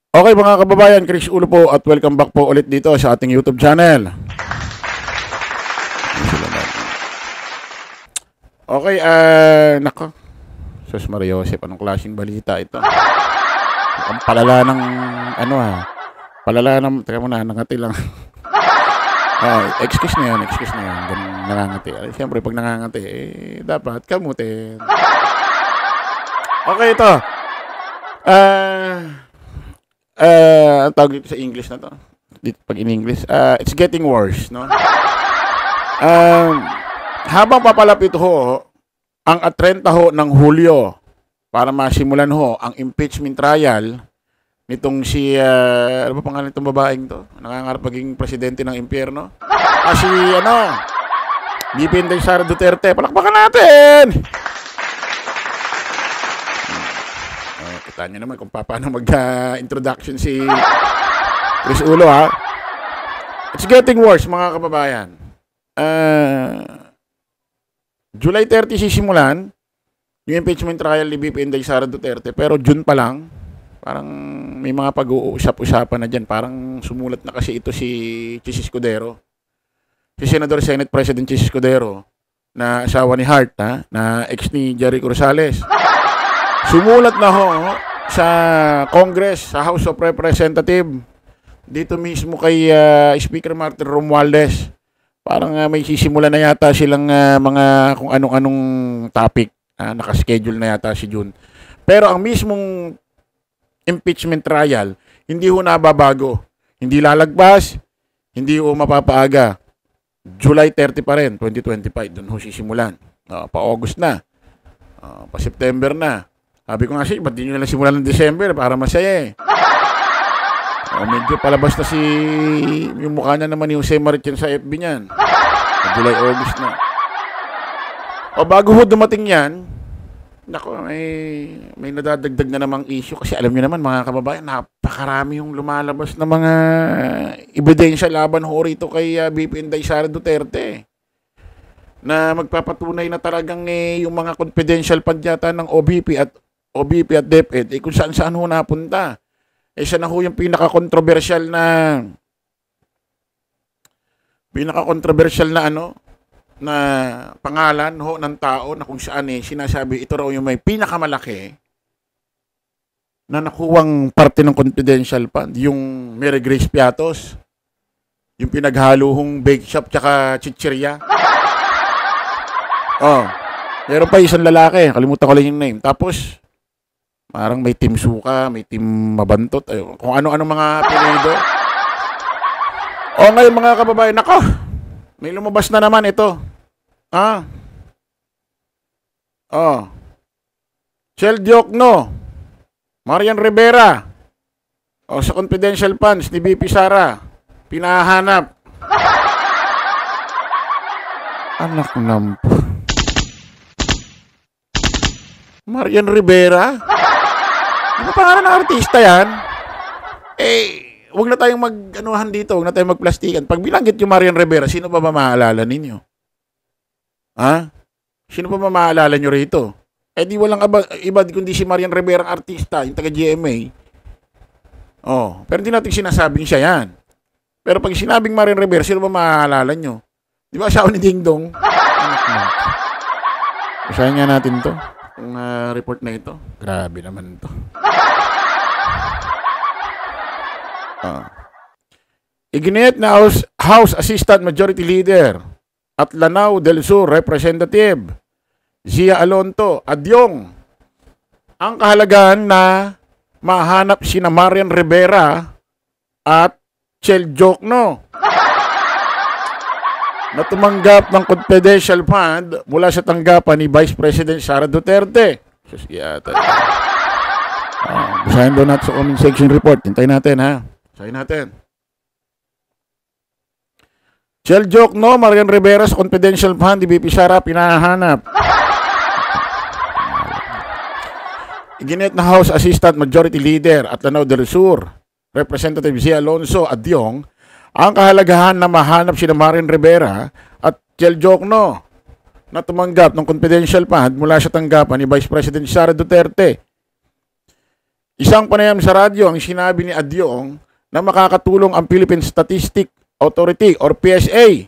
Okay mga kababayan, Chris Ulo po at welcome back po ulit dito sa ating YouTube channel. Okay, nako. Sus Maria Josep, anong klaseng balita ito? Ang palala ng, palala ng, teka muna, nangati lang. Excuse na yan, ganun, nangangati. Siyempre, pag nangangati, dapat kamutin. Okay, ito. Ang tawag dito sa English na to. Dito, pag in English, it's getting worse, no? Habang papalapit ho, ang 30 ho ng Hulyo para masimulan ho ang impeachment trial nitong si, ano ba pangalan itong babaeng to? Nangangarap maging presidente ng impyerno? Si, BP Inday Sara Duterte. Palakpakan natin! Kita nyo naman kung paano mag-introduction si Chris Ulo, ha? It's getting worse, mga kababayan. July 30 sisimulan yung impeachment trial ni BP Inday Sara Duterte, pero June pa lang, parang may mga pag-uusap-usapan na dyan. Parang sumulat na kasi ito si Chis Escudero. Si Senador Senate President Chis Escudero, na asawa ni Hart, na ex ni Jericho Rosales. Sumulat na ho sa Congress, sa House of Representatives, dito mismo kay Speaker Martin Romualdez. Parang may sisimula na yata silang mga kung anong-anong topic. Nakaschedule na yata si June. Pero ang mismong impeachment trial, hindi ho nababago. Hindi lalagpas, hindi ho mapapaaga. July 30 pa rin, 2025. Doon ho sisimulan. Pa-August na. Pa-September na. Sabi ko nga siya, ba't di nyo nalang simulan ng December para masaya eh. Medyo palabas na yung mukha niya naman ni Jose Marichan sa FB niyan. July, August na. Bago ho dumating yan, nako, may nadadagdag na namang issue. Kasi alam niyo naman mga kababayan, napakarami yung lumalabas na mga ebidensya laban ho rito kay BP Inday Sara Duterte. Na magpapatunay na talagang yung mga confidential padyata ng OBP at DepEd, kung saan-saan ho napunta. Siya na ho yung pinaka-controversial na na pangalan ho ng tao na kung saan sinasabi ito raw yung may pinakamalaki na nakuwang parte ng confidential fund, yung Mary Grace Piatos, yung pinaghaluhong bake shop tsaka chichirya. Meron pa isang lalaki, kalimutan ko lang yung name. Tapos parang may Team Suka, may Team Mabantot, kung ano-ano mga apelido. Ngayon mga kababayan, nako, may lumabas na naman ito. Chel Diokno, Marian Rivera, sa confidential funds ni BP Sara, pinahanap. Anak ng Marian Rivera? Ano pangalan ng artista yan? Huwag na tayong mag-anuhan dito, huwag na tayong magplastikan. Pag bilanggit yung Marian Rivera, sino pa ba maaalala ninyo? Sino pa ba maaalala nyo rito? Di walang iba kundi si Marian Rivera ang artista, yung taga-GMA. Pero hindi natin sinasabing siya yan. Pero pag sinabing Marian Rivera, sino ba maaalala nyo? Di ba asawa ni Ding Dong? Basahin nga natin to. Yung report na ito. Grabe naman to. Iginit na House Assistant Majority Leader at Lanao del Sur Representative Zia Alonto Adyong ang kahalagahan na mahanap sina Marian Rivera at Chel Diokno na tumanggap ng confidential fund mula sa tanggapan ni Vice President Sara Duterte. Basahin doon natin sa comment section report. Hintayin natin, ha? Basahin natin. Chel Diokno, Marian Rivera sa confidential fund ni BP Sara pinahanap. Iginit na House Assistant Majority Leader at Lanao del Sur Representative Zia Alonso Adyong ang kahalagahan na mahanap sina Marian Rivera at Chel Diokno na tumanggap ng confidential fund mula sa tanggapan ni Vice President Sara Duterte. Isang panayam sa radyo ang sinabi ni Adyong na makakatulong ang Philippine Statistic Authority or PSA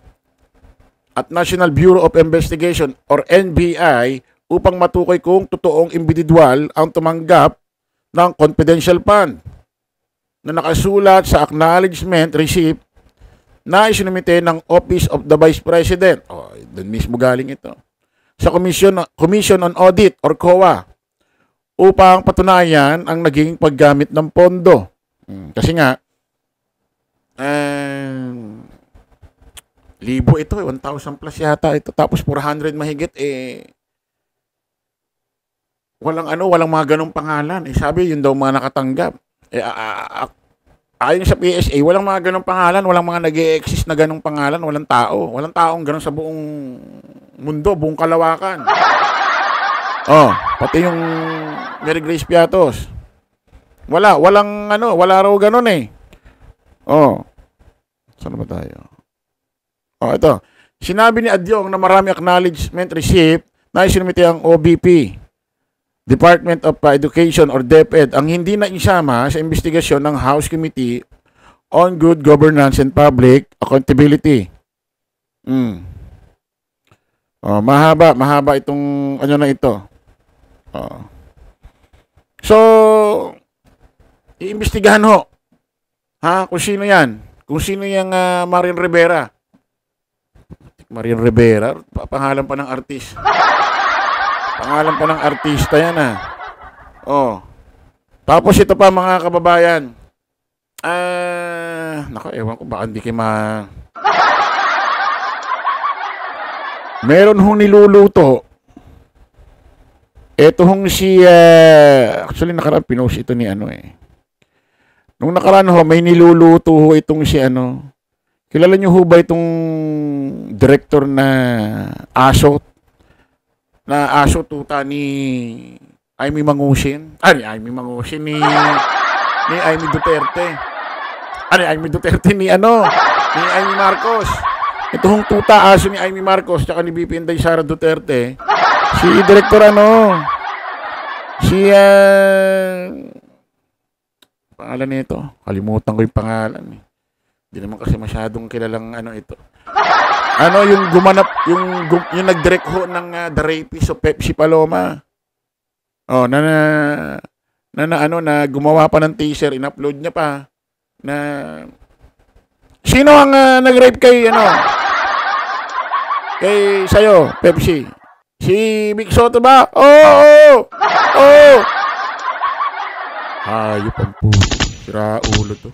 at National Bureau of Investigation or NBI upang matukoy kung totoong individual ang tumanggap ng confidential fund na nakasulat sa acknowledgement receipt na isinumite ng Office of the Vice President. Doon mismo galing ito. Sa Commission on Audit or COA upang patunayan ang naging paggamit ng pondo. Kasi nga, libo ito, 1,000 plus yata ito. Tapos 400 mahigit, walang mga ganong pangalan. Sabi, yun daw mga nakatanggap. Ayon sa PSA, walang mga ganong pangalan, walang mga nag-e-exist na ganong pangalan, walang tao. Walang taong ganon sa buong mundo, buong kalawakan. Pati yung Mary Grace Piatos. Wala raw ganon eh. Saan ba tayo? Ito. Sinabi ni Adyong na marami acknowledgement receipt na isinumite ang OBP, Department of Education or DepEd, ang hindi na isama sa investigasyon ng House Committee on Good Governance and Public Accountability. Mahaba itong na ito. So, iimbestigahan ho. Kung sino yan? Kung sino yung Marian Rivera? Marian Rivera? Pangalan pa ng artist. Pangalan pa ng artista yan Tapos ito pa mga kababayan. Ewan ko baka hindi kayo meron hong niluluto. Ito hong si actually nakaraan pinost ito ni Nung nakaraan may niluluto itong si Kilala niyo ho ba itong director na Aso tuta ni Amy Mangusin? Ni Amy Mangusin ni Amy Duterte. Amy Duterte ni Amy Marcos. Ito hong tuta aso ni Amy Marcos tsaka ni BP Inday Sara Duterte. Si director pangalan nito. Kalimutan ko yung pangalan eh. Hindi naman kasi masyadong kilalang ito. Yung gumanap, yung nag-direct ho ng The Rapist of Pepsi Paloma. Na gumawa pa ng teaser, in-upload niya pa na sino ang nag-rape kay kay sayo, Pepsi? Si Vic Soto ba? Oo. Hayop ang puto. Sira ulo to.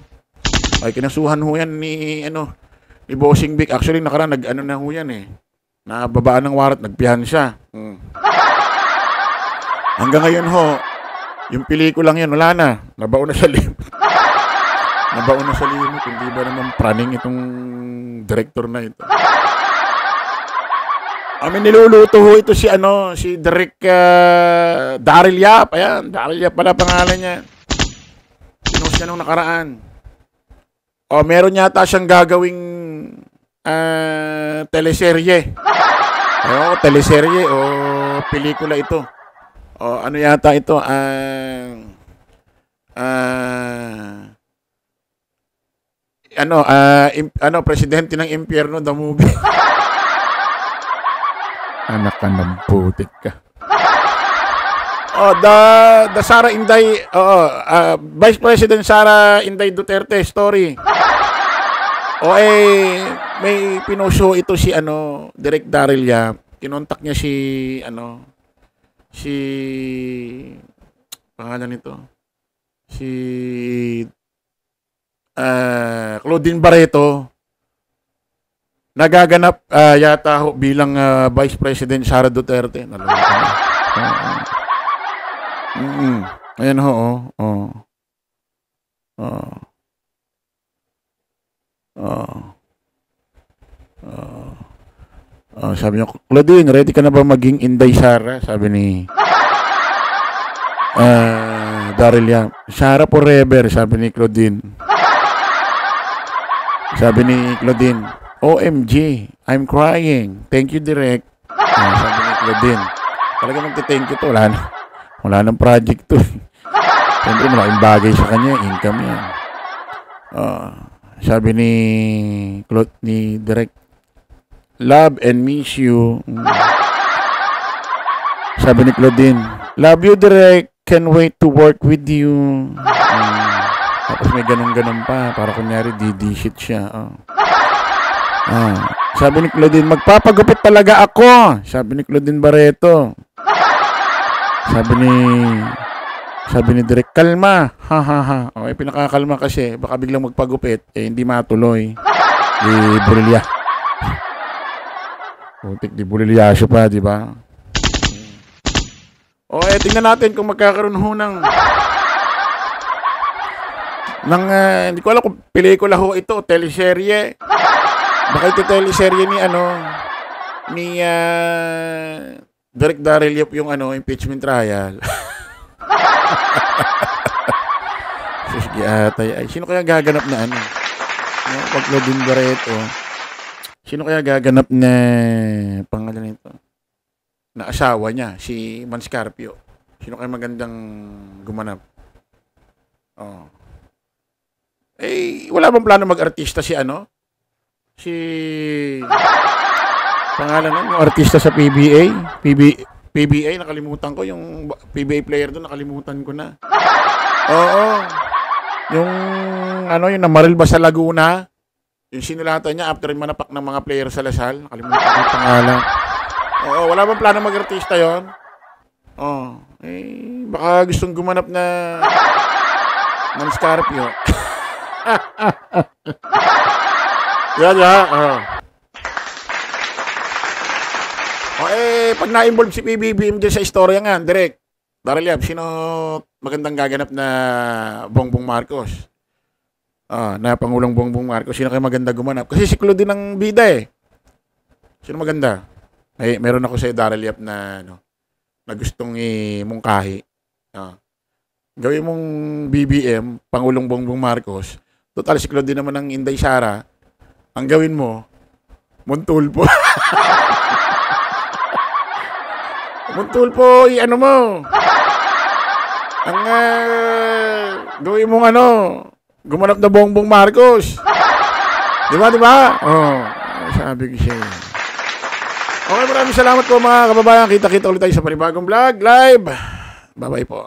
Ay, kinasuhan ho yan ni Bossing Vic. Actually, nakaraan, na ho yan eh. Nababaan ng warat, nagpihan siya. Hanggang ngayon ho, yung pelikulang yan, wala na. Nabaon na sa limot. Hindi ba naman praning itong director na ito? Niluluto ho ito si Derek Daryl Yap. Ayan, Daryl Yap pala pangalan niya. Pinost niya nung nakaraan. Meron yata siyang gagawing teleserye. Teleserye o pelikula ito. Ano yata ito? Presidente ng Impyerno, the movie. Anak ka ng putik ka. The Sara Inday, Vice President Sara Inday Duterte story. May pinosyo ito si Direk Daryl Yap. Kinontak niya si pangalan nito. Si Claudine Barreto. Nagaganap yata ho bilang Vice President Sara Duterte. Ayan ho. Sabi niya, Claudine, ready ka na ba maging Inday Sara? Sabi ni Daryl Yap. Sara forever, sabi ni Claudine. Sabi ni Claudine, OMG, I'm crying. Thank you, Direk. Sabi ni Claudine. Talaga magte-thank you to. Wala nang project to. Siyempre, malaking bagay sa kanya, income yan. Sabi ni Direk, love and miss you. Sabi ni Claudine, love you, Direk. Can't wait to work with you. Tapos may ganun-ganun pa. Para kunyari, DD-shit siya. Sabi ni Claudine, magpapagupit talaga ako. Sabi ni Claudine Barreto. Sabi ni Direk, kalma. Ha ha ha. Okay, pinakakalma kasi. Baka biglang magpagupit. Hindi matuloy. Di burilya. Putik, di bulilyasyo pa, di ba? Tingnan natin kung magkakaroon ho ng hindi ko alam kung pelikula ho ito, teleserye. Baka ito teleserye ni Direk Daryl Yap yung impeachment trial. Sige atay. Sino kaya gaganap na pag Claudine Barreto? Sino kaya gaganap na pangalan nito? Na asawa niya, si Man Scarpio. Sino kaya magandang gumanap? Wala bang plano mag-artista si pangalan yung artista sa PBA? PBA, nakalimutan ko. Yung PBA player doon, nakalimutan ko na. Oo. Yung yung namaril ba sa Laguna? Yung sinulatan niya after manapak ng mga player sa Lasal. Nakalimutan ko yung pangalan. Oo, wala bang plano mag-artista yon? Baka gustong gumanap na Man Scarpio. Yan. Pag na-involve si PBBM dyan sa istorya nga, Direk Daryl Yap, sino magandang gaganap na Bongbong Marcos? Na Pangulong Bongbong Marcos, sino kayo maganda gumanap? Kasi si Claudine ang bida Sino maganda? Meron ako sa Daryl Yap na gustong imungkahi. Gawin mong BBM, Pangulong Bongbong Marcos. Total, si Claudine naman ang Inday Sara. Ang gawin mo, Montulpo. Montulpo, mo. Ang gawin mong gumanap na Bongbong Marcos. Diba? Sabi ko siya. Okay, maraming salamat po mga kababayan. Kita-kita ulit tayo sa panibagong vlog live. Bye-bye po.